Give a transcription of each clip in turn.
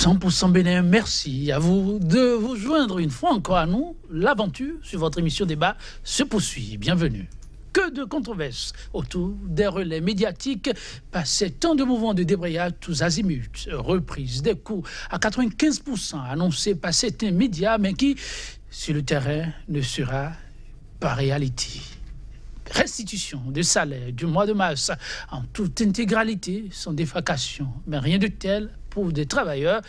100% Bénin, merci à vous de vous joindre une fois encore à nous. L'aventure sur votre émission Débat se poursuit. Bienvenue. Que de controverses autour des relais médiatiques par ces temps de mouvements de débrayage tous azimuts, reprise des coûts à 95% annoncés par certains médias, mais qui, sur le terrain, ne sera pas réalité. Restitution de salaire du mois de mars en toute intégralité sans défalcation, mais rien de tel pour des travailleurs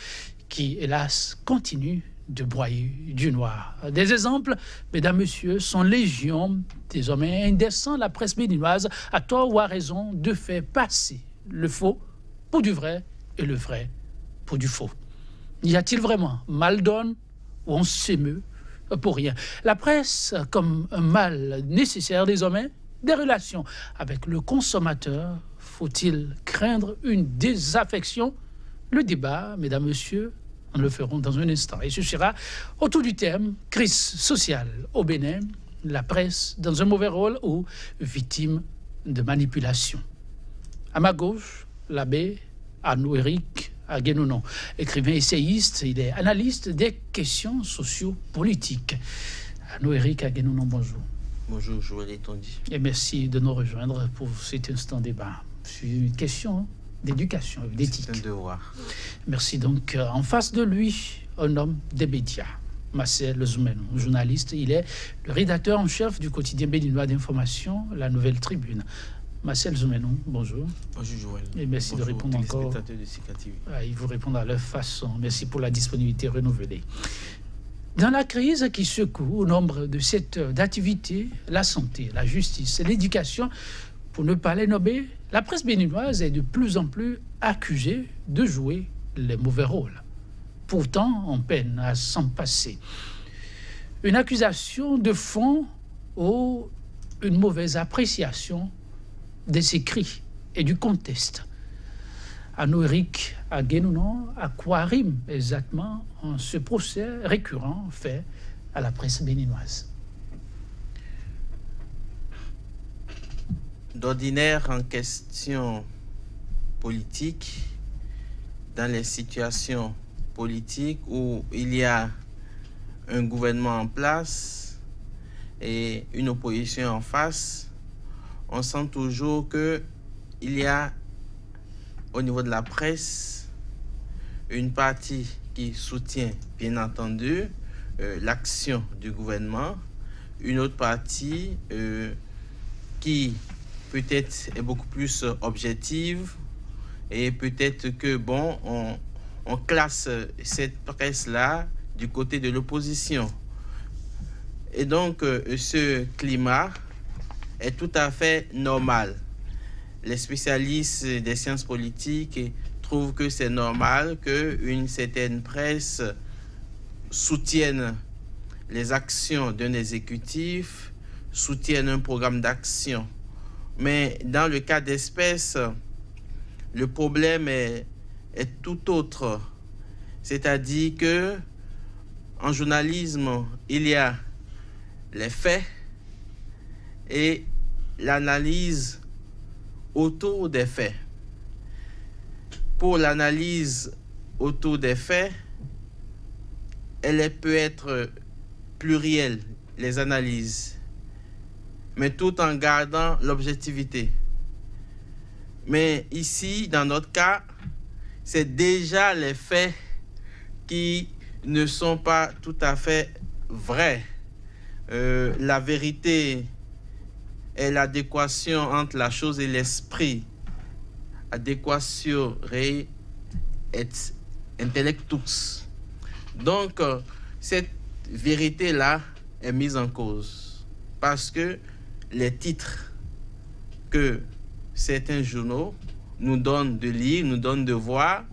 qui, hélas, continuent de broyer du noir. Des exemples, mesdames, messieurs, sont légion. Désormais indécent, la presse béninoise a tort ou a raison de faire passer le faux pour du vrai et le vrai pour du faux. Y a-t-il vraiment mal donne ou on s'émeut pour rien? La presse comme un mal nécessaire désormais des relations avec le consommateur. Faut-il craindre une désaffection? Le débat, mesdames, messieurs, nous le ferons dans un instant. Et ce sera autour du thème crise sociale au Bénin, la presse dans un mauvais rôle ou victime de manipulation. À ma gauche, l'abbé Arnaud-Éric Aguenounon, écrivain essayiste, il est analyste des questions sociopolitiques. Arnaud-Éric Aguenounon, bonjour. Bonjour, Joël Etondi. Et merci de nous rejoindre pour cet instant débat sur une question d'éducation, d'éthique. C'est un devoir. Merci. Donc, en face de lui, un homme des médias, Marcel Zoumenou, journaliste. Il est le rédacteur en chef du quotidien béninois d'information, La Nouvelle Tribune. Marcel Zoumenou, bonjour. Bonjour, Joël. Et merci bonjour, de répondre encore. De CKTV. Ils vous répondent à leur façon. Merci pour la disponibilité renouvelée. Dans la crise qui secoue au nombre de secteurs d'activité, la santé, la justice et l'éducation, pour ne pas les nommer, la presse béninoise est de plus en plus accusée de jouer les mauvais rôles. Pourtant, on peine à s'en passer. Une accusation de fond ou une mauvaise appréciation des écrits et du contexte. Arnaud-Éric Aguenounon, à quoi rime exactement en ce procès récurrent fait à la presse béninoise? D'ordinaire, en question politique, dans les situations politiques où il y a un gouvernement en place et une opposition en face, on sent toujours qu'il y a au niveau de la presse une partie qui soutient bien entendu l'action du gouvernement, une autre partie qui peut-être est beaucoup plus objective et peut-être que bon on classe cette presse-là du côté de l'opposition. Et donc ce climat est tout à fait normal. Les spécialistes des sciences politiques trouvent que c'est normal qu'une certaine presse soutienne les actions d'un exécutif, soutienne un programme d'action. Mais dans le cas d'espèce, le problème est tout autre. C'est-à-dire que en journalisme, il y a les faits et l'analyse autour des faits. Pour l'analyse autour des faits, elle peut être plurielle, les analyses, mais tout en gardant l'objectivité. Mais ici, dans notre cas, c'est déjà les faits qui ne sont pas tout à fait vrais. La vérité est l'adéquation entre la chose et l'esprit. Adéquatio rei et intellectus. Donc, cette vérité-là est mise en cause parce que les titres que certains journaux nous donnent de lire, nous donnent de voir,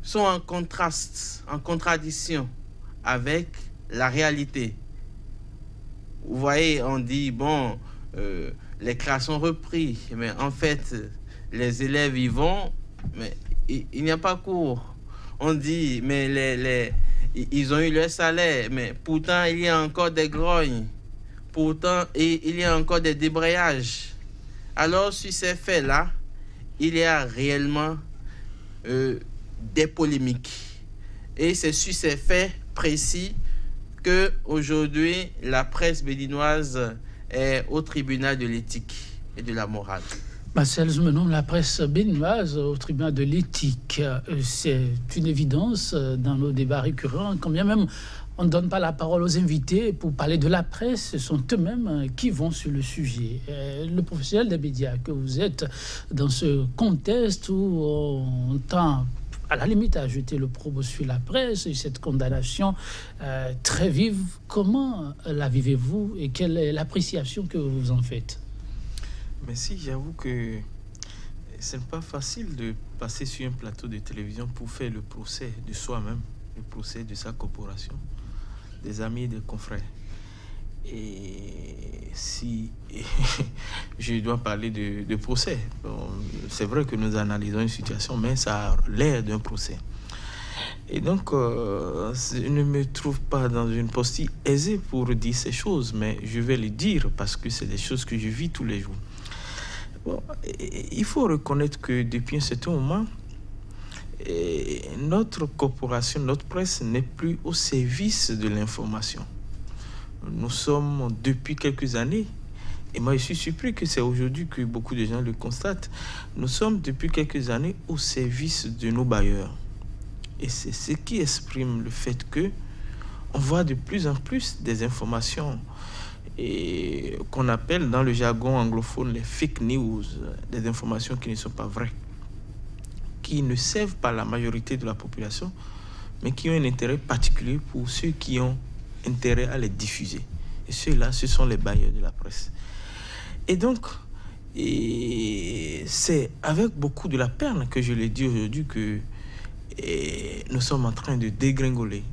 sont en contraste, en contradiction avec la réalité. Vous voyez, on dit, bon, les classes sont repris, mais en fait, les élèves y vont, mais il n'y a pas cours. On dit, mais ils ont eu leur salaire, mais pourtant, il y a encore des grognes. Pourtant, il y a encore des débrayages. Alors, sur ces faits-là, il y a réellement des polémiques. Et c'est sur ces faits précis qu'aujourd'hui, la presse béninoise est au tribunal de l'éthique et de la morale. Marcel Zmenon, la presse béninoise au tribunal de l'éthique, c'est une évidence dans nos débats récurrents, quand bien même on ne donne pas la parole aux invités pour parler de la presse, ce sont eux-mêmes qui vont sur le sujet. Le professionnel des médias que vous êtes dans ce contexte où on tend à la limite à jeter le propos sur la presse, cette condamnation très vive, comment la vivez-vous et quelle est l'appréciation que vous en faites? Merci, j'avoue que ce n'est pas facile de passer sur un plateau de télévision pour faire le procès de soi-même, le procès de sa corporation, des amis et des confrères. Et si je dois parler de procès, bon, c'est vrai que nous analysons une situation, mais ça a l'air d'un procès. Et donc, je ne me trouve pas dans une posture aisée pour dire ces choses, mais je vais les dire parce que c'est des choses que je vis tous les jours. Bon, il faut reconnaître que depuis un certain moment, notre corporation, notre presse n'est plus au service de l'information. Nous sommes depuis quelques années, et moi je suis surpris que c'est aujourd'hui que beaucoup de gens le constatent, nous sommes depuis quelques années au service de nos bailleurs. Et c'est ce qui exprime le fait que on voit de plus en plus des informations et qu'on appelle dans le jargon anglophone les fake news, des informations qui ne sont pas vraies, qui ne servent pas la majorité de la population, mais qui ont un intérêt particulier pour ceux qui ont intérêt à les diffuser. Et ceux-là, ce sont les bailleurs de la presse. Et donc, c'est avec beaucoup de la peine que je l'ai dit aujourd'hui que nous sommes en train de dégringoler.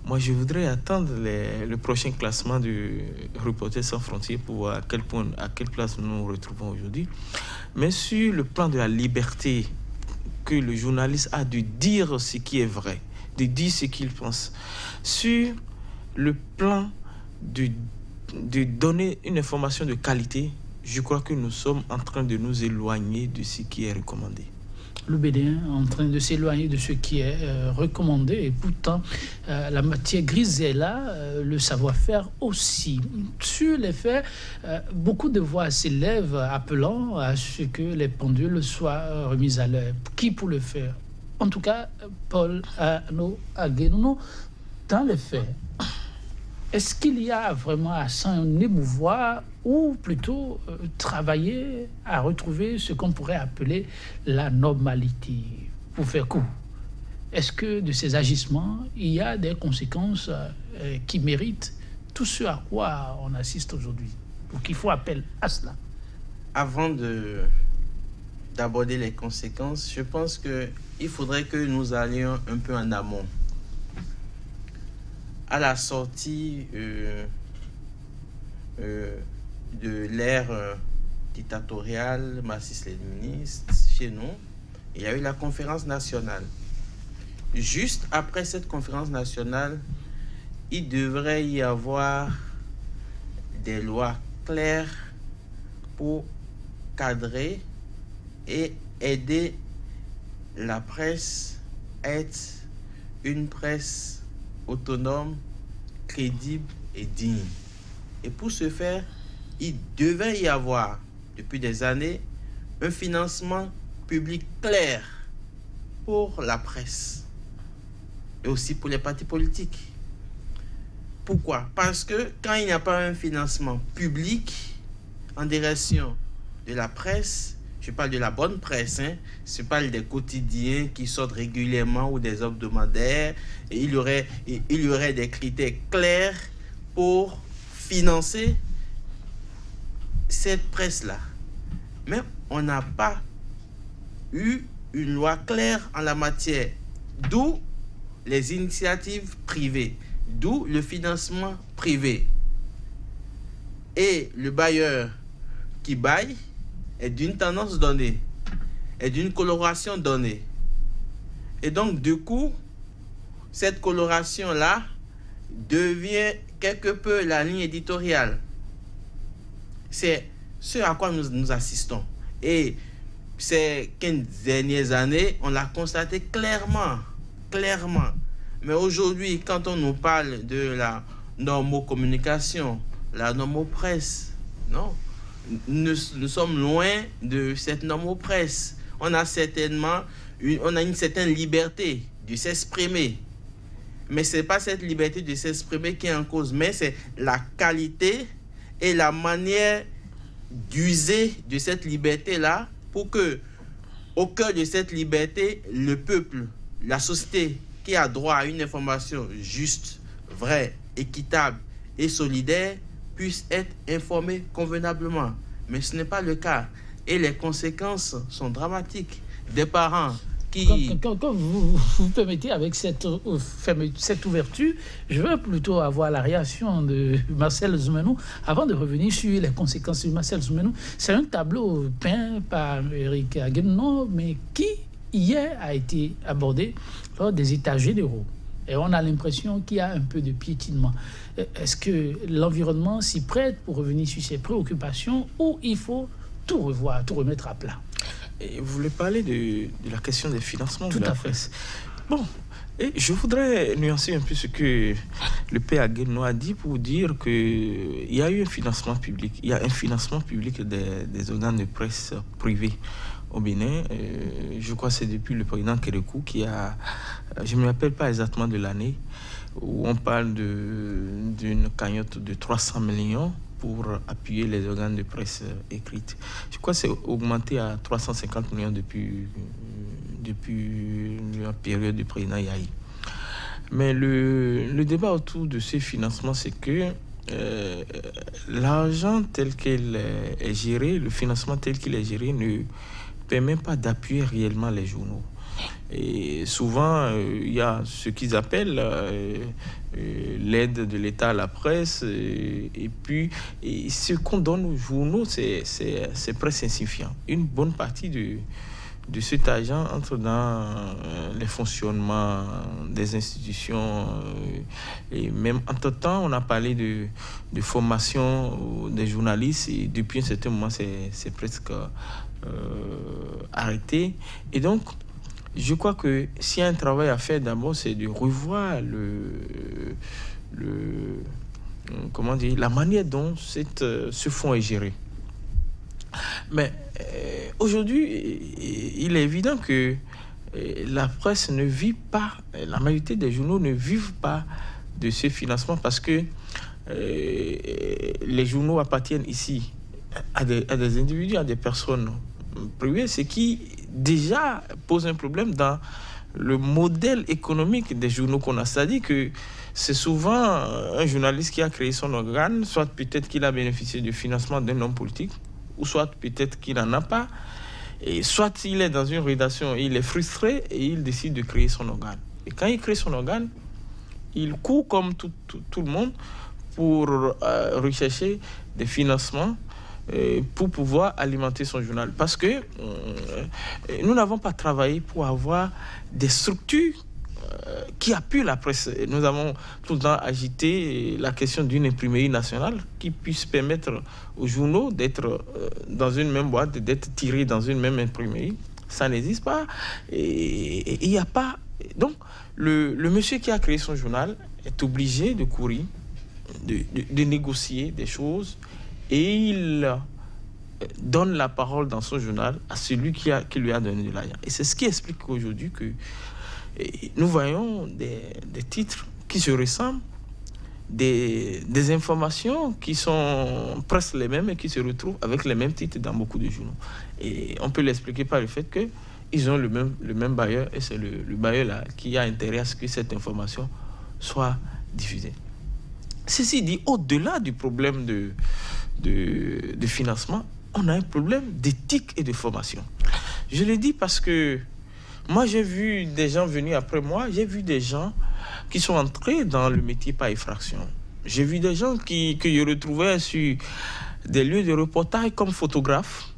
Moi, je voudrais attendre le prochain classement de Reporters sans frontières pour voir à quelle place nous nous retrouvons aujourd'hui. Mais sur le plan de la liberté, que le journaliste a de dire ce qui est vrai, de dire ce qu'il pense. Sur le plan de donner une information de qualité, je crois que nous sommes en train de nous éloigner de ce qui est recommandé. Le Bénin est en train de s'éloigner de ce qui est recommandé, et pourtant la matière grise est là, le savoir-faire aussi. Sur les faits, beaucoup de voix s'élèvent appelant à ce que les pendules soient remises à l'heure. Qui pour le faire? En tout cas, Paul Aguenono, dans les faits, est-ce qu'il y a vraiment à s'en émouvoir ou plutôt travailler à retrouver ce qu'on pourrait appeler la normalité? Pour faire court, est-ce que de ces agissements, il y a des conséquences qui méritent tout ce à quoi on assiste aujourd'hui, ou qu'il faut appel à cela? Avant d'aborder les conséquences, je pense qu'il faudrait que nous allions un peu en amont. À la sortie de l'ère dictatoriale, marxiste-léniniste, chez nous, il y a eu la conférence nationale. Juste après cette conférence nationale, il devrait y avoir des lois claires pour cadrer et aider la presse à être une presse autonome, crédible et digne. Et pour ce faire, il devait y avoir, depuis des années, un financement public clair pour la presse et aussi pour les partis politiques. Pourquoi? Parce que quand il n'y a pas un financement public en direction de la presse, je parle de la bonne presse, je parle des quotidiens qui sortent régulièrement ou des hebdomadaires, et il y aurait des critères clairs pour financer cette presse-là. Mais on n'a pas eu une loi claire en la matière, d'où les initiatives privées, d'où le financement privé. Et le bailleur qui baille est d'une tendance donnée, est d'une coloration donnée. Et donc, du coup, cette coloration-là devient quelque peu la ligne éditoriale. C'est ce à quoi nous assistons. Et ces 15 dernières années, on l'a constaté clairement. Mais aujourd'hui, quand on nous parle de la normocommunication, la normopresse, non, nous sommes loin de cette normopresse. On a une certaine liberté de s'exprimer. Mais ce n'est pas cette liberté de s'exprimer qui est en cause, mais c'est la qualité et la manière d'user de cette liberté-là pour que, au cœur de cette liberté, le peuple, la société qui a droit à une information juste, vraie, équitable et solidaire puisse être informé convenablement. Mais ce n'est pas le cas. Et les conséquences sont dramatiques. Des parents qui... Quand vous permettez avec cette ouverture, je veux plutôt avoir la réaction de Marcel Zoumenou avant de revenir sur les conséquences de Marcel Zoumenou. C'est un tableau peint par Eric Aguenon, mais qui hier a été abordé lors des États généraux. Et on a l'impression qu'il y a un peu de piétinement. Est-ce que l'environnement s'y prête pour revenir sur ses préoccupations ou il faut tout revoir, tout remettre à plat? Et vous voulez parler de la question des financements de la presse. Bon, et je voudrais nuancer un peu ce que le P. Aguenon a dit pour dire qu'il y a eu un financement public. Il y a un financement public des organes de presse privés au Bénin. Je crois que c'est depuis le président Kérékou qui a... Je ne me rappelle pas exactement de l'année où on parle d'une cagnotte de 300 millions pour appuyer les organes de presse écrite. Je crois que c'est augmenté à 350 millions depuis la période du président Yahi. Mais le débat autour de ces financements, c'est que l'argent tel qu'il est géré, le financement tel qu'il est géré ne permet pas d'appuyer réellement les journaux. Et souvent, il y a ce qu'ils appellent l'aide de l'État à la presse. Et puis, ce qu'on donne aux journaux, c'est presque insignifiant. Une bonne partie de cet argent entre dans les fonctionnements des institutions. Et même entre-temps, on a parlé de formation des journalistes. Et depuis un certain moment, c'est presque arrêté. Et donc, je crois que s'il y a un travail à faire, d'abord, c'est de revoir la manière dont ce fonds est géré. Mais aujourd'hui, il est évident que la presse ne vit pas, la majorité des journaux ne vivent pas de ce financement parce que les journaux appartiennent ici à des individus, à des personnes privées, ce qui déjà pose un problème dans le modèle économique des journaux qu'on a. C'est-à-dire que c'est souvent un journaliste qui a créé son organe, soit peut-être qu'il a bénéficié du financement d'un homme politique, ou soit peut-être qu'il n'en a pas, et soit il est dans une rédaction, il est frustré et il décide de créer son organe. Et quand il crée son organe, il court comme tout le monde pour rechercher des financements pour pouvoir alimenter son journal. Parce que nous n'avons pas travaillé pour avoir des structures qui appuient la presse. Nous avons tout le temps agité la question d'une imprimerie nationale qui puisse permettre aux journaux d'être dans une même boîte, d'être tirés dans une même imprimerie. Ça n'existe pas. Et il n'y a pas... Donc, le monsieur qui a créé son journal est obligé de courir, de négocier des choses, et il donne la parole dans son journal à celui qui lui a donné de l'argent. Et c'est ce qui explique aujourd'hui que nous voyons des titres qui se ressemblent, des informations qui sont presque les mêmes et qui se retrouvent avec les mêmes titres dans beaucoup de journaux. Et on peut l'expliquer par le fait qu'ils ont le même bailleur, et c'est le bailleur là qui a intérêt à ce que cette information soit diffusée. Ceci dit, au-delà du problème de financement, on a un problème d'éthique et de formation. Je le dis parce que moi, j'ai vu des gens venir après moi, j'ai vu des gens qui sont entrés dans le métier par effraction. J'ai vu des gens que je retrouvais sur des lieux de reportage comme photographes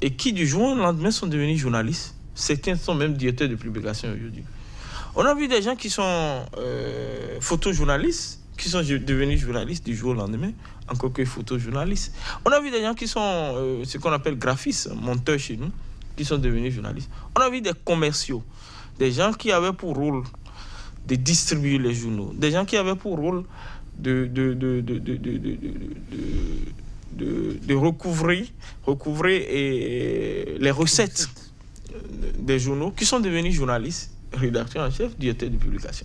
et qui, du jour au lendemain, sont devenus journalistes. Certains sont même directeurs de publication aujourd'hui. On a vu des gens qui sont photojournalistes, qui sont devenus journalistes du jour au lendemain, encore que photojournalistes. On a vu des gens qui sont ce qu'on appelle graphistes, monteurs chez nous, qui sont devenus journalistes. On a vu des commerciaux, des gens qui avaient pour rôle de distribuer les journaux, des gens qui avaient pour rôle de recouvrer les recettes des journaux, qui sont devenus journalistes, rédacteurs en chef, directeurs de publication.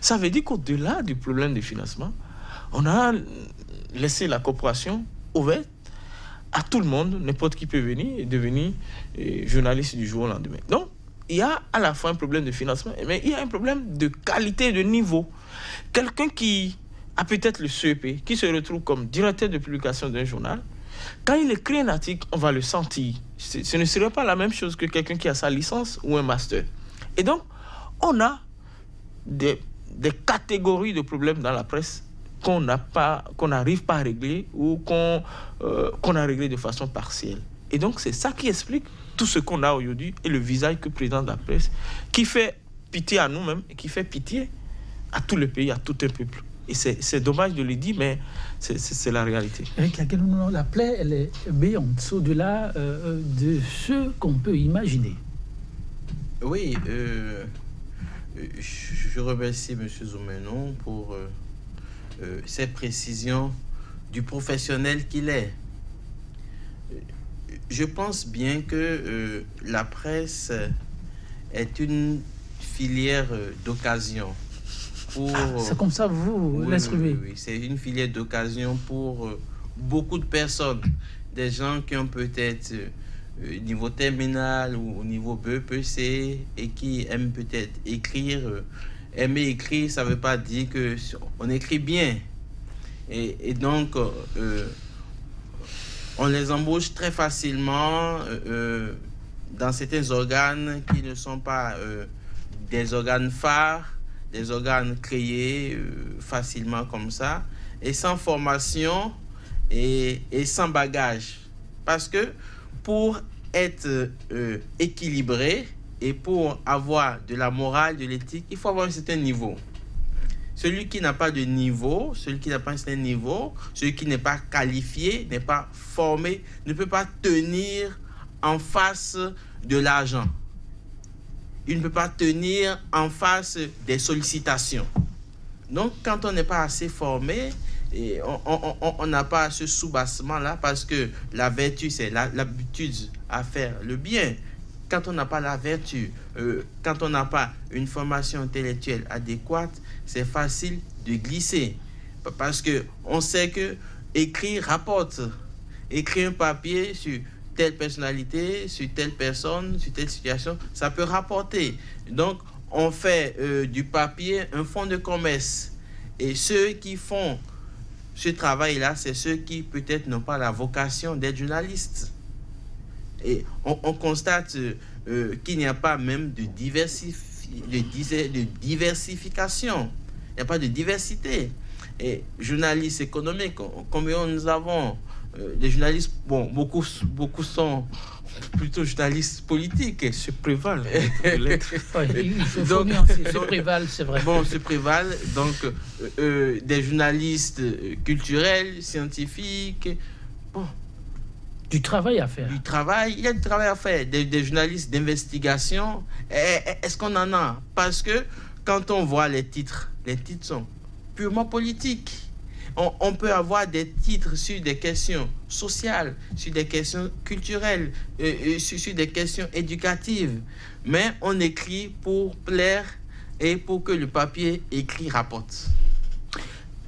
Ça veut dire qu'au-delà du problème de financement, on a laissé la coopération ouverte à tout le monde, n'importe qui peut venir et devenir journaliste du jour au lendemain. Donc, il y a à la fois un problème de financement, mais il y a un problème de qualité, de niveau. Quelqu'un qui a peut-être le CEP, qui se retrouve comme directeur de publication d'un journal, quand il écrit un article, on va le sentir. Ce ne serait pas la même chose que quelqu'un qui a sa licence ou un master. Et donc, on a des catégories de problèmes dans la presse qu'on n'arrive pas à régler ou qu'on a réglé de façon partielle. Et donc, c'est ça qui explique tout ce qu'on a aujourd'hui et le visage que présente la presse, qui fait pitié à nous-mêmes et qui fait pitié à tout le pays, à tout un peuple. Et c'est dommage de le dire, mais c'est la réalité. Eric Laguenou, la plaie, elle est béante, au-delà de ce qu'on peut imaginer. Oui, je remercie M. Zoumenon pour ces précisions du professionnel qu'il est. Je pense bien que la presse est une filière d'occasion. C'est comme ça vous l'inscrivez. Oui, c'est une filière d'occasion pour beaucoup de personnes. Des gens qui ont peut-être niveau terminal ou au niveau BEPC et qui aiment peut-être écrire. Aimer écrire, ça ne veut pas dire qu'on écrit bien. Et donc, on les embauche très facilement dans certains organes qui ne sont pas des organes phares, des organes créés facilement comme ça, et sans formation et sans bagage. Parce que pour être équilibré et pour avoir de la morale, de l'éthique, il faut avoir un certain niveau. Celui qui n'a pas de niveau, celui qui n'a pas un certain niveau, celui qui n'est pas qualifié, n'est pas formé, ne peut pas tenir en face de l'argent. Il ne peut pas tenir en face des sollicitations. Donc, quand on n'est pas assez formé, et on n'a pas ce soubassement-là, parce que la vertu, c'est l'habitude à faire le bien. Quand on n'a pas la vertu, quand on n'a pas une formation intellectuelle adéquate, c'est facile de glisser. Parce qu'on sait que écrire rapporte. Écrire un papier sur telle personnalité, sur telle personne, sur telle situation, ça peut rapporter. Donc, on fait du papier un fonds de commerce. Et ceux qui font ce travail-là, c'est ceux qui peut-être n'ont pas la vocation d'être journalistes. Et on constate qu'il n'y a pas même de diversification. Il n'y a pas de diversité. Et journalistes économiques, combien nous avons les journalistes, bon, beaucoup sont plutôt journalistes politiques. Se prévalent. Il faut nuancer. Se prévalent, c'est vrai. Bon, se prévalent. Donc, des journalistes culturels, scientifiques. Bon. Du travail à faire. Du travail, il y a du travail à faire. Des journalistes d'investigation. Est-ce qu'on en a? Parce que quand on voit les titres sont purement politiques. On peut avoir des titres sur des questions sociales, sur des questions culturelles, sur des questions éducatives. Mais on écrit pour plaire et pour que le papier écrit rapporte.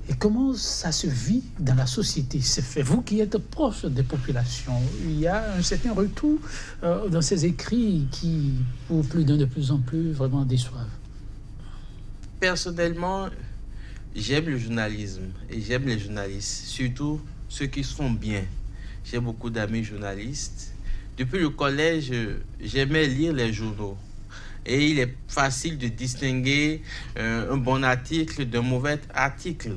Et comment ça se vit dans la société? C'est vous qui êtes proche des populations. Il y a un certain retour dans ces écrits qui, pour plus d'un de plus en plus, vraiment déçoivent. Personnellement, j'aime le journalisme et j'aime les journalistes, surtout ceux qui se font bien. J'ai beaucoup d'amis journalistes. Depuis le collège, j'aimais lire les journaux. Et il est facile de distinguer un bon article d'un mauvais article.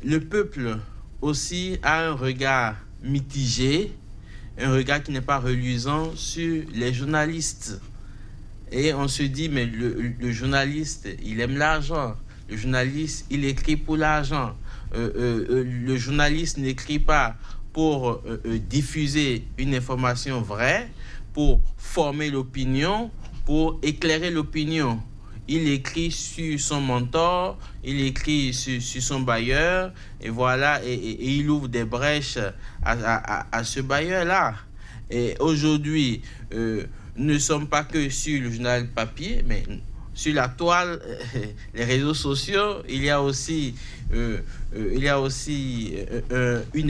Le peuple aussi a un regard mitigé, un regard qui n'est pas reluisant sur les journalistes. Et on se dit, mais le journaliste, il aime l'argent. Le journaliste, il écrit pour l'argent. Le journaliste n'écrit pas pour diffuser une information vraie, pour former l'opinion, pour éclairer l'opinion. Il écrit sur son mentor, il écrit sur son bailleur, et voilà, et il ouvre des brèches à ce bailleur-là. Et aujourd'hui, nous ne sommes pas que sur le journal papier, mais sur la toile, les réseaux sociaux, il y a aussi une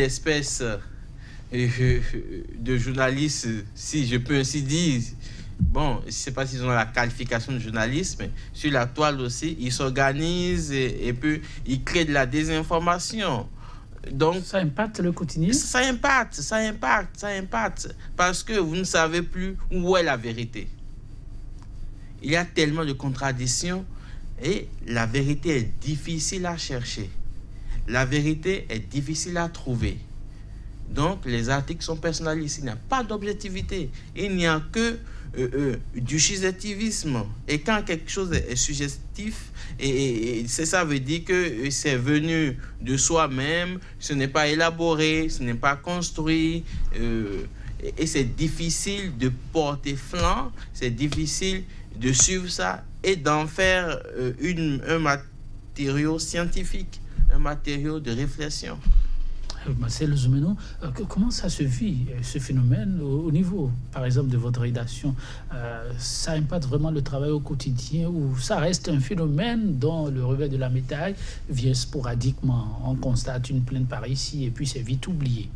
espèce de journalistes, si je peux ainsi dire. Bon, je ne sais pas s'ils ont la qualification de journaliste, mais sur la toile aussi, ils s'organisent et puis ils créent de la désinformation. Donc, ça impacte le quotidien? Ça impacte. Parce que vous ne savez plus où est la vérité. Il y a tellement de contradictions et la vérité est difficile à chercher. La vérité est difficile à trouver. Donc, les articles sont personnalisés. Il n'y a pas d'objectivité. Il n'y a que du suggestivisme. Et quand quelque chose est suggestif, et ça veut dire que c'est venu de soi-même, ce n'est pas élaboré, ce n'est pas construit, et c'est difficile de porter flanc, c'est difficile de suivre ça et d'en faire un matériau scientifique, un matériau de réflexion. Marcel Zoumeno, comment ça se vit, ce phénomène, au niveau, par exemple, de votre rédaction? Ça impacte vraiment le travail au quotidien ou ça reste un phénomène dont le revers de la médaille vient sporadiquement? On constate une plainte par ici et puis c'est vite oublié.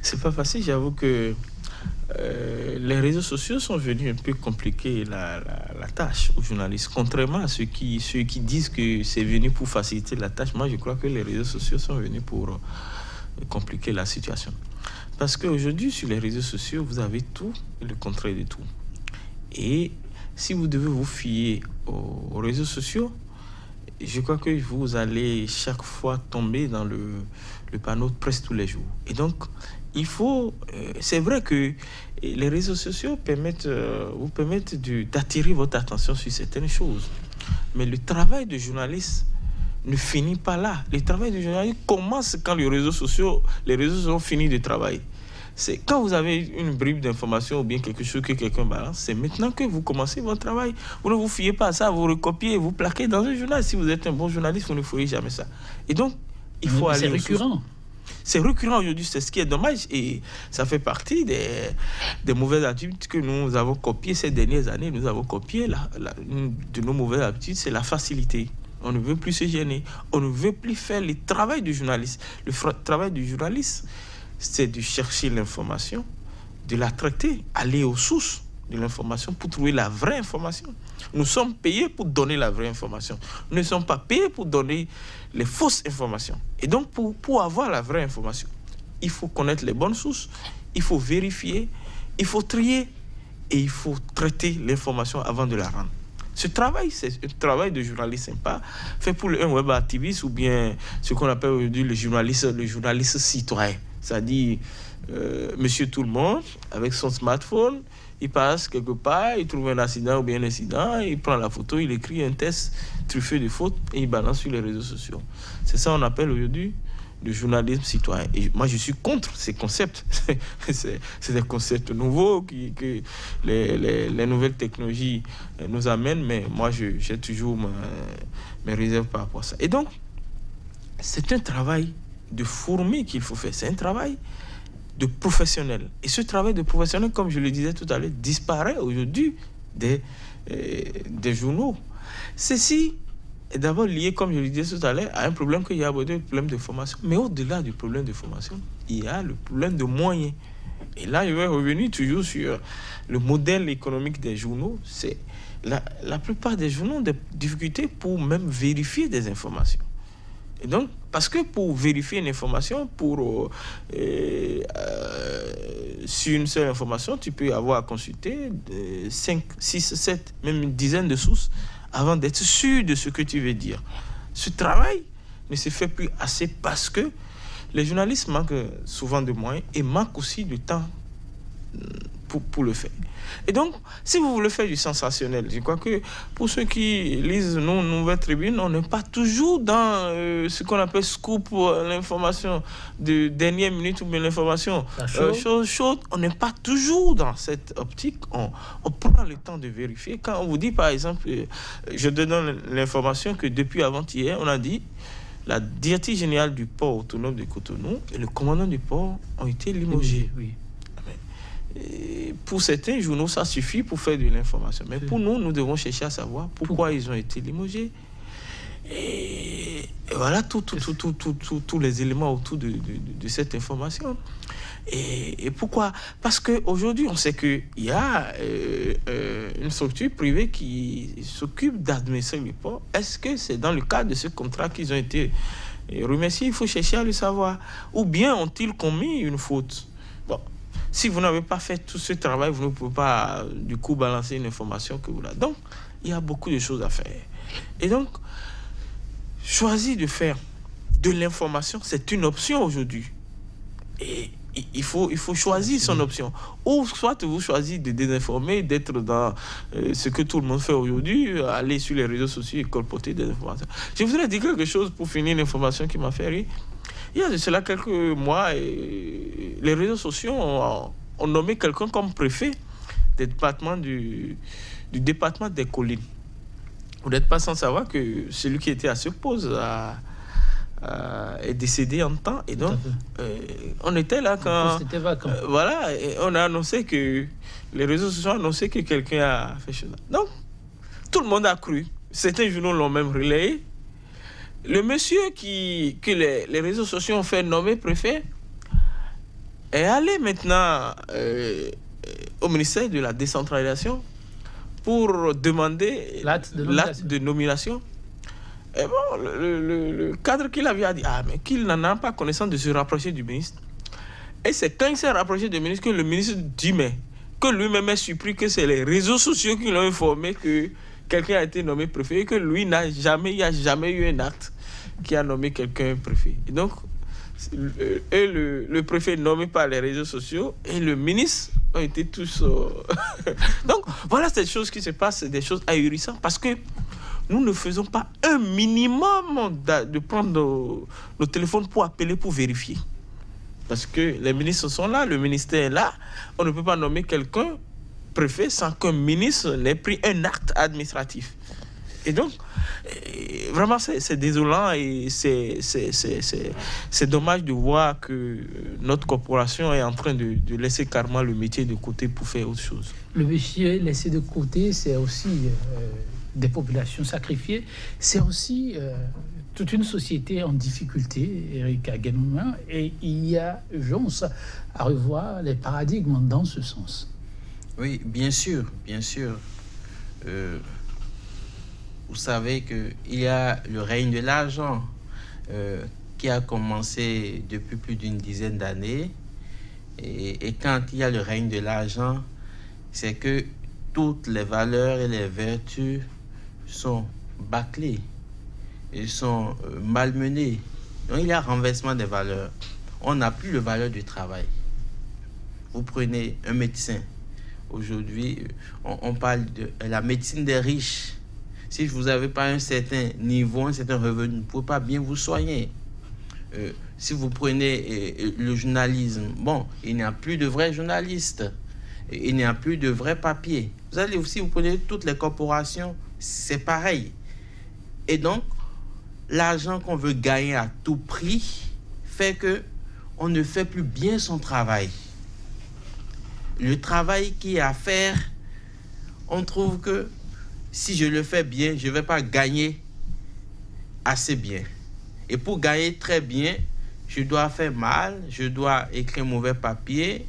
C'est pas facile, j'avoue que les réseaux sociaux sont venus un peu compliquer la tâche aux journalistes. Contrairement à ceux qui disent que c'est venu pour faciliter la tâche, moi je crois que les réseaux sociaux sont venus pour compliquer la situation. Parce qu'aujourd'hui, sur les réseaux sociaux, vous avez tout et le contraire de tout. Et si vous devez vous fier aux réseaux sociaux, je crois que vous allez chaque fois tomber dans le panneau presque tous les jours. Et donc, il faut... c'est vrai que les réseaux sociaux vous permettent d'attirer votre attention sur certaines choses. Mais le travail de journaliste ne finit pas là. Le travail de journaliste commence quand les réseaux sociaux ont fini de travailler. C'est quand vous avez une bribe d'information ou bien quelque chose que quelqu'un balance, c'est maintenant que vous commencez votre travail. Vous ne vous fiez pas à ça, vous recopiez, vous plaquez dans un journal. Si vous êtes un bon journaliste, vous ne ferez jamais ça. Et donc, il faut aller... C'est récurrent. C'est récurrent aujourd'hui, c'est ce qui est dommage et ça fait partie des mauvaises habitudes que nous avons copiées ces dernières années. Nous avons copié une de nos mauvaises habitudes, c'est la facilité. On ne veut plus se gêner, on ne veut plus faire le travail du journaliste. Le travail du journaliste, c'est de chercher l'information, de la traiter, aller aux sources de l'information pour trouver la vraie information. Nous sommes payés pour donner la vraie information. Nous ne sommes pas payés pour donner les fausses informations. Et donc, pour avoir la vraie information, il faut connaître les bonnes sources, il faut vérifier, il faut trier et il faut traiter l'information avant de la rendre. Ce travail, c'est un travail de journaliste sympa, fait pour un web activiste ou bien ce qu'on appelle aujourd'hui le journaliste citoyen. C'est-à-dire, monsieur tout le monde, avec son smartphone, il passe quelque part, il trouve un accident ou bien un incident, il prend la photo, il écrit un texte truffé de fautes et il balance sur les réseaux sociaux. C'est ça qu'on appelle aujourd'hui le journalisme citoyen. Et moi, je suis contre ces concepts. C'est des concepts nouveaux que les nouvelles technologies nous amènent, mais moi, j'ai toujours mes réserves par rapport à ça. Et donc, c'est un travail de fourmi qu'il faut faire. C'est un travail de professionnel. Et ce travail de professionnel, comme je le disais tout à l'heure, disparaît aujourd'hui des journaux. Ceci est d'abord lié, comme je le disais tout à l'heure, à un problème qu'il y a abordé, le problème de formation. Mais au-delà du problème de formation, il y a le problème de moyens. Et là, je vais revenir toujours sur le modèle économique des journaux. C'est la plupart des journaux ont des difficultés pour même vérifier des informations. Et donc, parce que pour vérifier une information, sur une seule information, tu peux avoir à consulter 5, 6, 7, même une dizaine de sources avant d'être sûr de ce que tu veux dire. Ce travail ne se fait plus assez parce que les journalistes manquent souvent de moyens et manquent aussi de temps pour le faire. Et donc, si vous voulez faire du sensationnel, je crois que pour ceux qui lisent nos nouvelles tribunes, on n'est pas toujours dans ce qu'on appelle scoop, l'information de dernière minute ou bien l'information chose chaude. On n'est pas toujours dans cette optique. On prend le temps de vérifier. Quand on vous dit, par exemple, je donne l'information que depuis avant-hier, on a dit la directrice générale du port autonome de Cotonou et le commandant du port ont été limogés. Oui. Et pour certains journaux, ça suffit pour faire de l'information. Mais pour nous, nous devons chercher à savoir pourquoi ils ont été limogés. Et voilà tous les éléments autour de cette information. Et pourquoi? Parce qu'aujourd'hui, on sait qu'il y a une structure privée qui s'occupe d'administrer le port. Est-ce que c'est dans le cadre de ce contrat qu'ils ont été remerciés? Il faut chercher à le savoir. Ou bien ont-ils commis une faute? Bon, si vous n'avez pas fait tout ce travail, vous ne pouvez pas, du coup, balancer une information que vous avez. Donc, il y a beaucoup de choses à faire. Et donc, choisir de faire de l'information, c'est une option aujourd'hui. Et il faut choisir son option. Ou soit vous choisissez de désinformer, d'être dans ce que tout le monde fait aujourd'hui, aller sur les réseaux sociaux et colporter des informations. Je voudrais dire quelque chose pour finir l'information qui m'a fait rire. Il y a de cela quelques mois, les réseaux sociaux ont nommé quelqu'un comme préfet du département des collines. Vous n'êtes pas sans savoir que celui qui était à ce poste est décédé en temps. Et donc, on était là quand... C'était vacant. Voilà, et on a annoncé que... Les réseaux sociaux ont annoncé que quelqu'un a fait chose. Donc, tout le monde a cru. Certains journaux l'ont même relayé. Le monsieur que les réseaux sociaux ont fait nommer préfet est allé maintenant au ministère de la décentralisation pour demander l'acte de nomination. Et bon, le cadre qu'il avait a dit mais qu'il n'en a pas connaissance de se rapprocher du ministre. Et c'est quand il s'est rapproché du ministre que le ministre dit que lui-même est surpris que c'est les réseaux sociaux qui l'ont informé que quelqu'un a été nommé préfet et que lui il n'y a jamais eu un acte qui a nommé quelqu'un préfet. Et donc, le préfet nommé par les réseaux sociaux et le ministre ont été tous... Donc, voilà ces choses qui se passent, c'est des choses ahurissantes parce que nous ne faisons pas un minimum de prendre nos téléphones pour appeler, pour vérifier. Parce que les ministres sont là, le ministère est là. On ne peut pas nommer quelqu'un préfet sans qu'un ministre n'ait pris un acte administratif. Et donc, vraiment, c'est désolant et c'est dommage de voir que notre corporation est en train de laisser carrément le métier de côté pour faire autre chose. Le métier laissé de côté, c'est aussi des populations sacrifiées. C'est aussi toute une société en difficulté, Eric Aguenouma, et il y a urgence à revoir les paradigmes dans ce sens. Oui, bien sûr, bien sûr. Vous savez qu'il y a le règne de l'argent qui a commencé depuis plus d'une dizaine d'années. Et quand il y a le règne de l'argent, c'est que toutes les valeurs et les vertus sont bâclées et sont malmenées. Donc il y a renversement des valeurs. On n'a plus la valeur du travail. Vous prenez un médecin. Aujourd'hui, on parle de la médecine des riches. Si vous n'avez pas un certain niveau, un certain revenu, vous ne pouvez pas bien vous soigner. Si vous prenez le journalisme, bon, il n'y a plus de vrais journalistes. Il n'y a plus de vrais papiers. Vous allez aussi, vous prenez toutes les corporations, c'est pareil. Et donc, l'argent qu'on veut gagner à tout prix fait qu'on ne fait plus bien son travail. Le travail qui est à faire, on trouve que si je le fais bien, je ne vais pas gagner assez bien. Et pour gagner très bien, je dois faire mal, je dois écrire mauvais papier,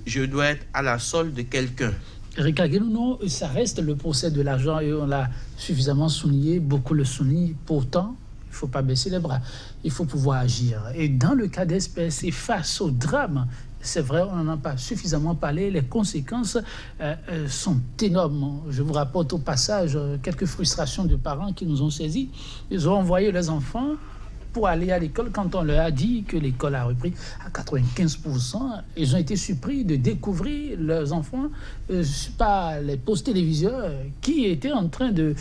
je dois être à la solde de quelqu'un. Eric Aguenouma, ça reste le procès de l'argent et on l'a suffisamment souligné, beaucoup le soulignent. Pourtant, il ne faut pas baisser les bras, il faut pouvoir agir. Et dans le cas d'espèce et face au drame, c'est vrai, on n'en a pas suffisamment parlé, les conséquences sont énormes. Je vous rapporte au passage quelques frustrations de parents qui nous ont saisis. Ils ont envoyé les enfants pour aller à l'école. Quand on leur a dit que l'école a repris à 95%, ils ont été surpris de découvrir leurs enfants par les postes téléviseurs qui étaient en train de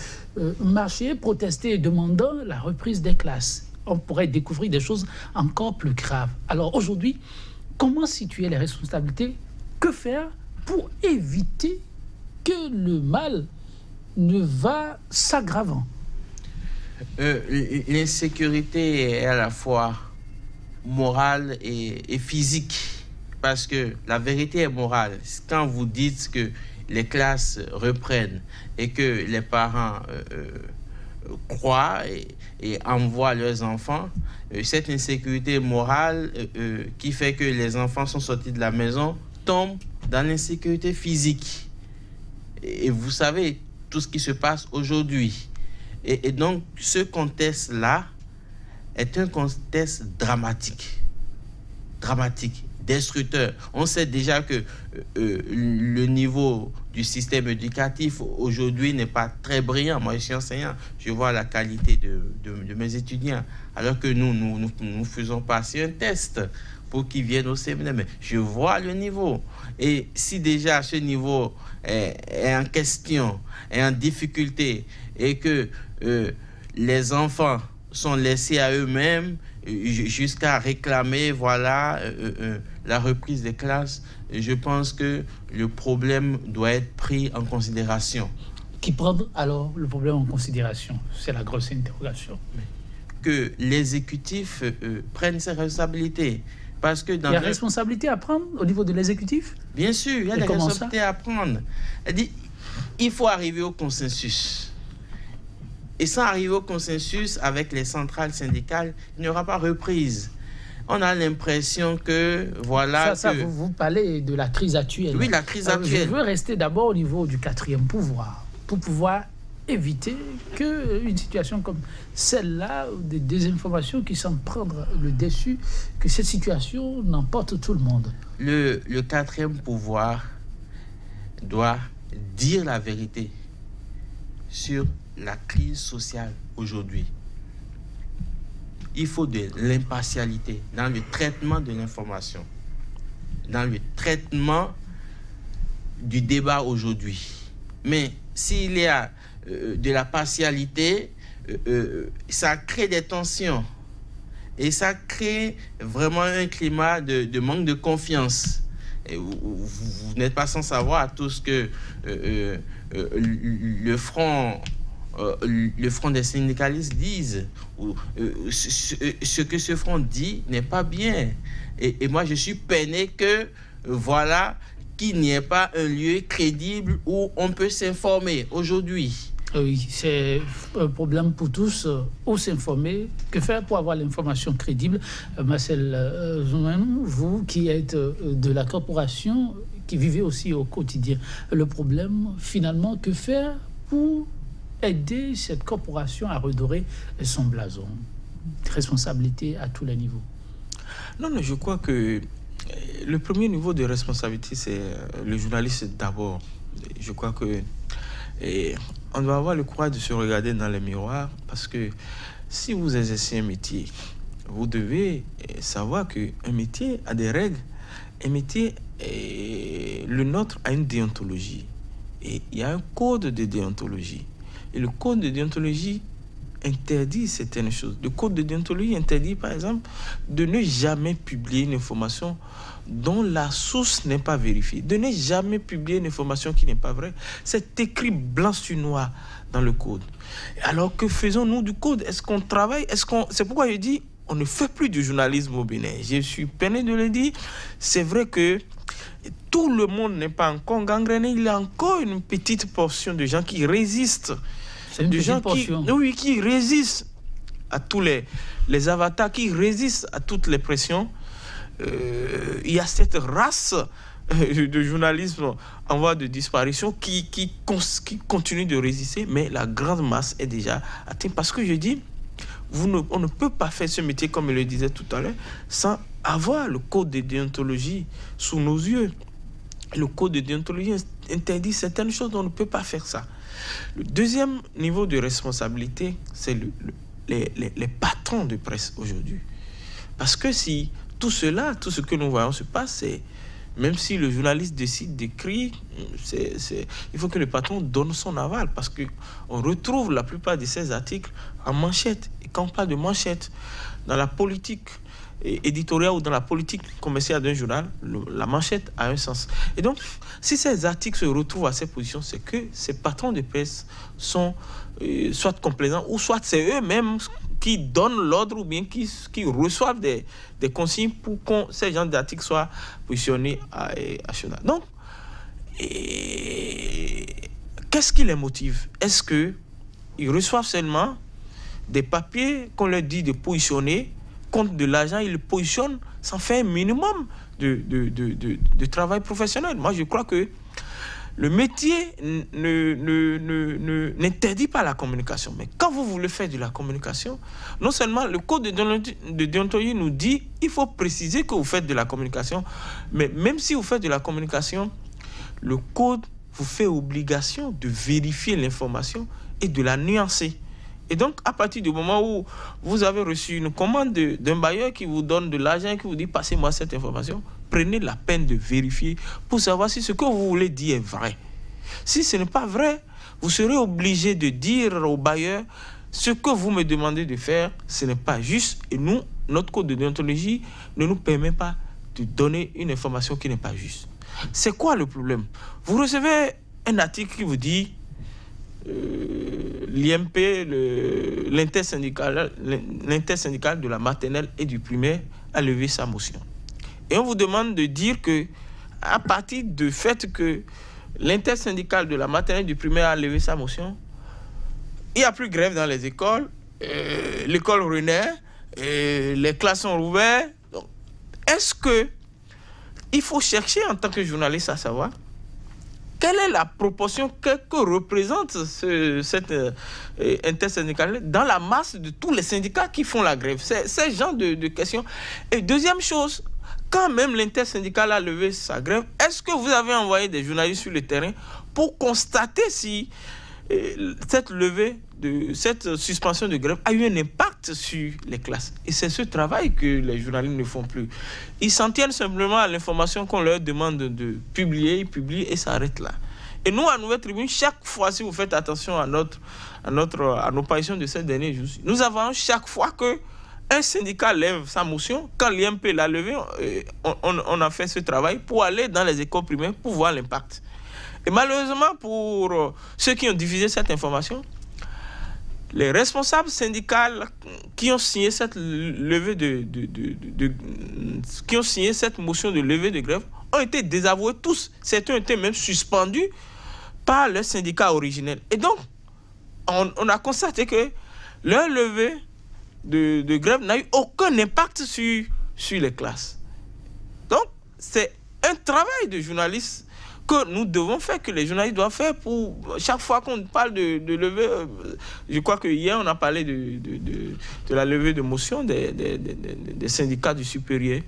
marcher, protester, demandant la reprise des classes. On pourrait découvrir des choses encore plus graves. Alors aujourd'hui, comment situer les responsabilités? Que faire pour éviter que le mal ne va s'aggravant? L'insécurité est à la fois morale et physique, parce que la vérité est morale. Quand vous dites que les classes reprennent et que les parents croient et envoient leurs enfants, cette insécurité morale qui fait que les enfants sont sortis de la maison tombe dans l'insécurité physique. Et vous savez tout ce qui se passe aujourd'hui. Et donc, ce contexte-là est un contexte dramatique, destructeur. On sait déjà que le niveau du système éducatif aujourd'hui n'est pas très brillant. Moi, je suis enseignant, je vois la qualité de mes étudiants, alors que nous faisons passer un test pour qu'ils viennent au séminaire. Mais je vois le niveau. Et si déjà ce niveau est en question, est en difficulté, et que les enfants sont laissés à eux-mêmes jusqu'à réclamer la reprise des classes, je pense que le problème doit être pris en considération. Qui prend alors le problème en considération? C'est la grosse interrogation. Que l'exécutif prenne ses responsabilités. Parce que dans il y a responsabilité à prendre au niveau de l'exécutif? Bien sûr, il y a des responsabilités à prendre. Il faut arriver au consensus. Et sans arriver au consensus avec les centrales syndicales, il n'y aura pas reprise. On a l'impression que, vous parlez de la crise actuelle. Oui, la crise actuelle. Je veux rester d'abord au niveau du quatrième pouvoir, pour pouvoir éviter qu'une situation comme celle-là, des désinformations qui semblent prendre le dessus, que cette situation n'emporte tout le monde. Le quatrième pouvoir doit dire la vérité sur la crise sociale aujourd'hui. Il faut de l'impartialité dans le traitement de l'information, dans le traitement du débat aujourd'hui. Mais s'il y a de la partialité, ça crée des tensions et ça crée vraiment un climat de manque de confiance. Et vous n'êtes pas sans savoir tout ce que le front des syndicalistes disent, ce que ce front dit n'est pas bien. Et moi, je suis peiné que, qu'il n'y ait pas un lieu crédible où on peut s'informer aujourd'hui. Oui, c'est un problème pour tous, où s'informer, que faire pour avoir l'information crédible. Marcel Zoumanou, vous qui êtes de la corporation, qui vivez aussi au quotidien, le problème, finalement, que faire pour aider cette corporation à redorer son blason? Responsabilité à tous les niveaux. Non, je crois que le premier niveau de responsabilité, c'est le journaliste d'abord. Je crois que on doit avoir le courage de se regarder dans les miroirs, parce que si vous exercez un métier, vous devez savoir qu'un métier a des règles. Un métier, le nôtre, a une déontologie. Et il y a un code de déontologie. Et le code de déontologie interdit certaines choses. Le code de déontologie interdit, par exemple, de ne jamais publier une information dont la source n'est pas vérifiée, de ne jamais publier une information qui n'est pas vraie. C'est écrit blanc sur noir dans le code. Alors que faisons-nous du code? Est-ce qu'on travaille? C'est pourquoi je dis, on ne fait plus du journalisme au Bénin. Je suis peiné de le dire. C'est vrai que tout le monde n'est pas encore gangréné. Il y a encore une petite portion de gens qui résistent. C'est une petite portion. Qui résistent à tous les avatars, qui résistent à toutes les pressions. Il y a cette race de journalisme en voie de disparition qui continue de résister, mais la grande masse est déjà atteinte. Parce que je dis, on ne peut pas faire ce métier, comme je le disais tout à l'heure, sans avoir le code de déontologie sous nos yeux. Le code de déontologie interdit certaines choses, on ne peut pas faire ça. Le deuxième niveau de responsabilité, c'est les patrons de presse aujourd'hui. Parce que si tout cela, tout ce que nous voyons se passe, c'est même si le journaliste décide d'écrire, il faut que le patron donne son aval, parce qu'on retrouve la plupart de ces articles en manchette. Et quand on parle de manchette, dans la politique éditoriale ou dans la politique commerciale d'un journal, la manchette a un sens. Et donc, si ces articles se retrouvent à ces positions, c'est que ces patrons de presse sont soit complaisants, ou soit c'est eux-mêmes qui donnent l'ordre, ou bien qui reçoivent des consignes pour que ces gens d'articles soient positionnés à journal. Donc, qu'est-ce qui les motive? Est-ce qu'ils reçoivent seulement des papiers qu'on leur dit de positionner contre de l'argent? Ils le positionnent sans faire un minimum de travail professionnel. Moi, je crois que le métier n'interdit pas la communication. Mais quand vous voulez faire de la communication, non seulement le code de déontologie nous dit qu'il faut préciser que vous faites de la communication, mais même si vous faites de la communication, le code vous fait obligation de vérifier l'information et de la nuancer. Et donc, à partir du moment où vous avez reçu une commande d'un bailleur qui vous donne de l'argent et qui vous dit « passez-moi cette information », prenez la peine de vérifier pour savoir si ce que vous voulez dire est vrai. Si ce n'est pas vrai, vous serez obligé de dire au bailleur « ce que vous me demandez de faire, ce n'est pas juste ». Et nous, notre code de déontologie ne nous permet pas de donner une information qui n'est pas juste. C'est quoi le problème? Vous recevez un article qui vous dit l'IMP, l'intersyndical de la maternelle et du primaire a levé sa motion. Et on vous demande de dire que, à partir du fait que l'intersyndical de la maternelle et du primaire a levé sa motion, il n'y a plus de grève dans les écoles, l'école renaît, les classes sont ouvertes. Est-ce que il faut chercher en tant que journaliste à savoir quelle est la proportion que représente cette intersyndicale dans la masse de tous les syndicats qui font la grève? C'est ce genre de questions. Et deuxième chose, quand même l'intersyndicale a levé sa grève, est-ce que vous avez envoyé des journalistes sur le terrain pour constater si cette suspension de grève a eu un impact sur les classes? Et c'est ce travail que les journalistes ne font plus. Ils s'en tiennent simplement à l'information qu'on leur demande de publier, ils publient et ça arrête là. Et nous, à Nouvelle Tribune, chaque fois, si vous faites attention à nos parutions de ces derniers jours, nous avons chaque fois que un syndicat lève sa motion, quand l'IMP l'a levé, on a fait ce travail pour aller dans les écoles primaires pour voir l'impact. Et malheureusement, pour ceux qui ont diffusé cette information, les responsables syndicaux qui ont signé cette levée qui ont signé cette motion de levée de grève ont été désavoués tous. Certains ont été même suspendus par le syndicat originel. Et donc, on a constaté que leur levée de grève n'a eu aucun impact sur les classes. Donc, c'est un travail de journaliste que nous devons faire, que les journalistes doivent faire pour chaque fois qu'on parle de levée. Je crois que hier on a parlé de la levée de motion des syndicats du supérieur.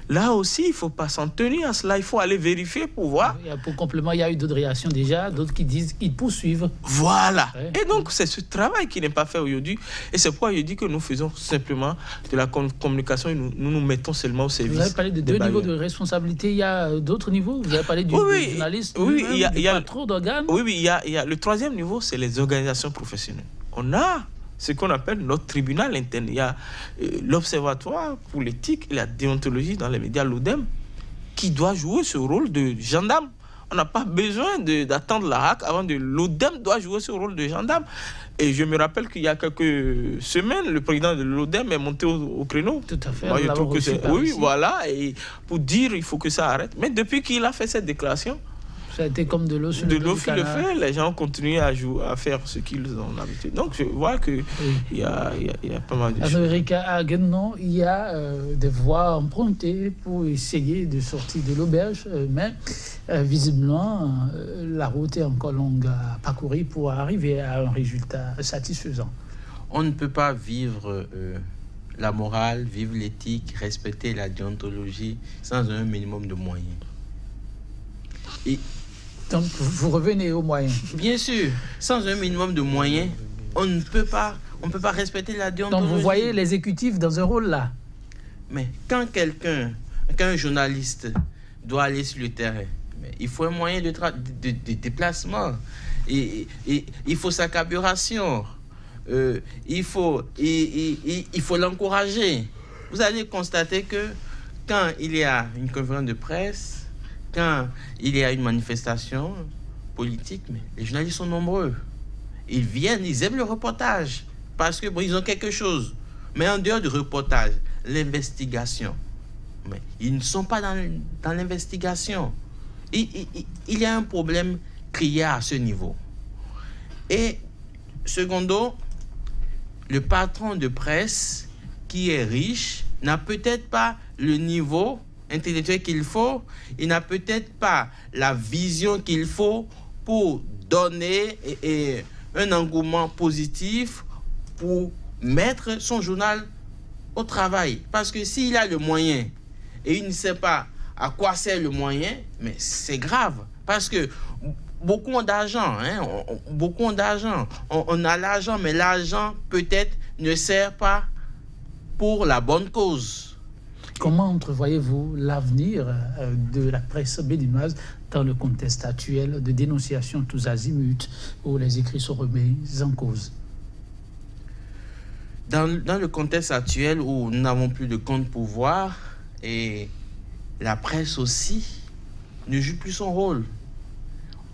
Là aussi, il ne faut pas s'en tenir à cela. Il faut aller vérifier pour voir. Pour complément, il y a eu d'autres réactions déjà, d'autres qui disent qu'ils poursuivent. Voilà. Ouais. Et donc, c'est ce travail qui n'est pas fait aujourd'hui. Et c'est pourquoi je dis que nous faisons simplement de la communication et nous mettons seulement au service. Vous avez parlé de deux niveaux de responsabilité. Il y a d'autres niveaux. Vous avez parlé du journaliste. Oui, il y a trop d'organes. Oui, il y a le troisième niveau, c'est les organisations professionnelles. On a ce qu'on appelle notre tribunal interne. Il y a l'Observatoire pour l'éthique et la déontologie dans les médias, l'ODEM, qui doit jouer ce rôle de gendarme. On n'a pas besoin d'attendre la HAC avant de... L'ODEM doit jouer ce rôle de gendarme. Et je me rappelle qu'il y a quelques semaines, le président de l'ODEM est monté au créneau. Tout à fait. Moi, je trouve que c'est... Oui, voilà. Et pour dire, il faut que ça arrête. Mais depuis qu'il a fait cette déclaration, ça a été comme de l'eau sur le feu. Les gens ont continué à faire ce qu'ils ont l'habitude. Donc, je vois qu'il y a pas mal de choses. À Guénon, il y a des voies empruntées pour essayer de sortir de l'auberge, mais visiblement, la route est encore longue à parcourir pour arriver à un résultat satisfaisant. On ne peut pas vivre la morale, vivre l'éthique, respecter la déontologie sans un minimum de moyens. Donc, vous revenez aux moyens. Bien sûr, sans un minimum de moyens, on ne peut pas On ne peut pas respecter la déontologie. Donc vous voyez l'exécutif dans un rôle là. Mais quand un journaliste doit aller sur le terrain, mais il faut un moyen de déplacement. Et il faut sa carburation. Il faut l'encourager. Vous allez constater que quand il y a une conférence de presse, quand il y a une manifestation politique, mais les journalistes sont nombreux. Ils viennent, ils aiment le reportage parce que bon, ils ont quelque chose. Mais en dehors du reportage, l'investigation, mais ils ne sont pas dans l'investigation. Il y a un problème crié à ce niveau. Et secondo, le patron de presse qui est riche n'a peut-être pas le niveau intellectuel qu'il faut, il n'a peut-être pas la vision qu'il faut pour donner un engouement positif pour mettre son journal au travail. Parce que s'il a le moyen et il ne sait pas à quoi sert le moyen, mais c'est grave. Parce que beaucoup ont d'argent, beaucoup ont d'argent. On a l'argent, mais l'argent peut-être ne sert pas pour la bonne cause. Comment entrevoyez-vous l'avenir de la presse béninoise dans le contexte actuel de dénonciation tous azimuts où les écrits sont remis en cause? Dans le contexte actuel où nous n'avons plus de contre-pouvoir et la presse aussi ne joue plus son rôle,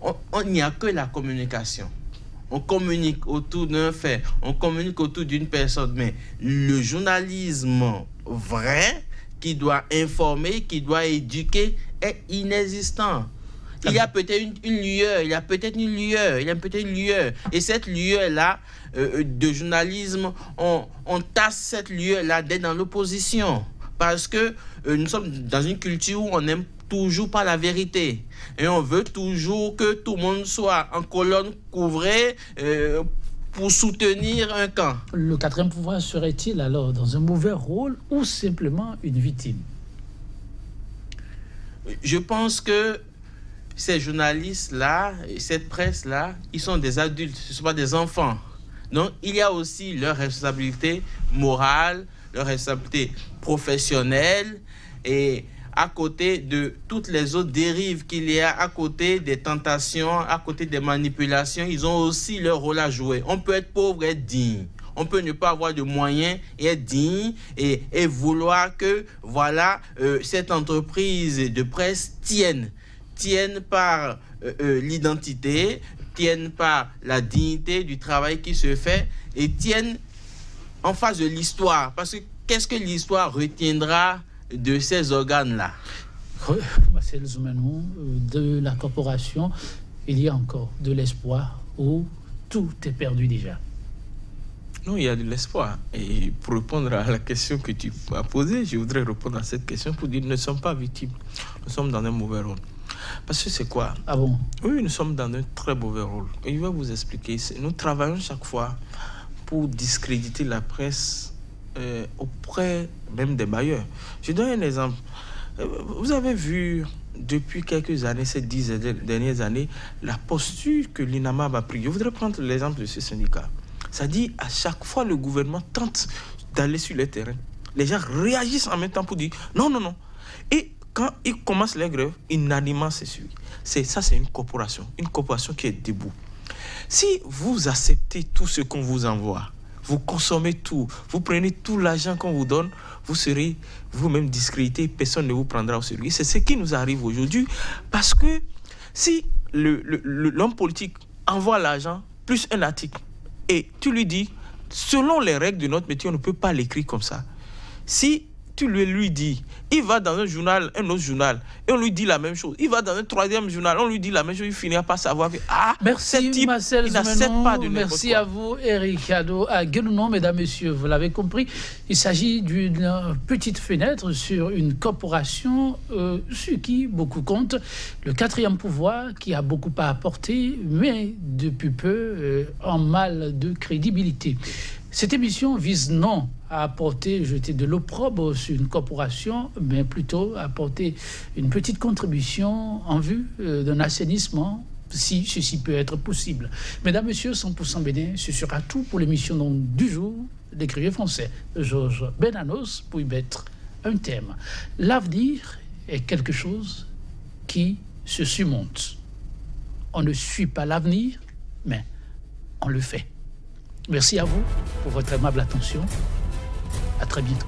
on n'y a que la communication. On communique autour d'un fait, on communique autour d'une personne, mais le journalisme vrai qui doit informer, qui doit éduquer est inexistant. Il y a peut-être une lueur, il y a peut-être une lueur, et cette lueur-là de journalisme, on tasse cette lueur-là d'être dans l'opposition, parce que nous sommes dans une culture où on n'aime toujours pas la vérité, et on veut toujours que tout le monde soit en colonne couvrée pour soutenir un camp. Le quatrième pouvoir serait-il alors dans un mauvais rôle ou simplement une victime? Je pense que ces journalistes-là, cette presse-là, ils sont des adultes, ce ne sont pas des enfants. Donc, il y a aussi leur responsabilité morale, leur responsabilité professionnelle, et à côté de toutes les autres dérives qu'il y a, à côté des tentations, à côté des manipulations, ils ont aussi leur rôle à jouer. On peut être pauvre et être digne. On peut ne pas avoir de moyens et être digne et vouloir que, voilà, cette entreprise de presse tienne par l'identité, tienne par la dignité du travail qui se fait et tienne en face de l'histoire. Parce que qu'est-ce que l'histoire retiendra de ces organes-là? Marcel Zoumenou, de la corporation, il y a encore de l'espoir ou tout est perdu déjà? Non, il y a de l'espoir. Et pour répondre à la question que tu as posée, je voudrais répondre à cette question pour dire nous ne sommes pas victimes. Nous sommes dans un mauvais rôle. Parce que c'est quoi? Ah bon? Oui, nous sommes dans un très mauvais rôle. Et je vais vous expliquer. Nous travaillons chaque fois pour discréditer la presse auprès même des bailleurs. Je donne un exemple. Vous avez vu depuis quelques années, ces 10 dernières années, la posture que l'INAMAB a prise. Je voudrais prendre l'exemple de ce syndicat. Ça dit, à chaque fois, le gouvernement tente d'aller sur le terrain. Les gens réagissent en même temps pour dire non, non, non. Et quand ils commencent les grèves, unanimement, c'est suivi. Ça, c'est une corporation qui est debout. Si vous acceptez tout ce qu'on vous envoie, vous consommez tout, vous prenez tout l'argent qu'on vous donne, vous serez vous-même discrédité, personne ne vous prendra au sérieux. C'est ce qui nous arrive aujourd'hui, parce que si l'homme politique envoie l'argent plus un article, et tu lui dis, selon les règles de notre métier, on ne peut pas l'écrire comme ça. Si tu lui dis, il va dans un journal, un autre journal, et on lui dit la même chose. Il va dans un troisième journal, on lui dit la même chose, il finira par savoir que, merci, type, Marcel il n'accepte pas de merci à vous, Eric Haddo. À Guélounon, mesdames, messieurs, vous l'avez compris, il s'agit d'une petite fenêtre sur une corporation sur qui beaucoup comptent. Le quatrième pouvoir qui a beaucoup à apporter, mais depuis peu en mal de crédibilité. Cette émission vise non à apporter, jeter de l'opprobre sur une corporation, mais plutôt à apporter une petite contribution en vue d'un assainissement si ceci peut être possible. Mesdames, Messieurs, 100% Bénin, ce sera tout pour l'émission du jour d'écrivain français Georges Bernanos pour y mettre un thème. L'avenir est quelque chose qui se surmonte. On ne suit pas l'avenir, mais on le fait. Merci à vous pour votre aimable attention. À très bientôt.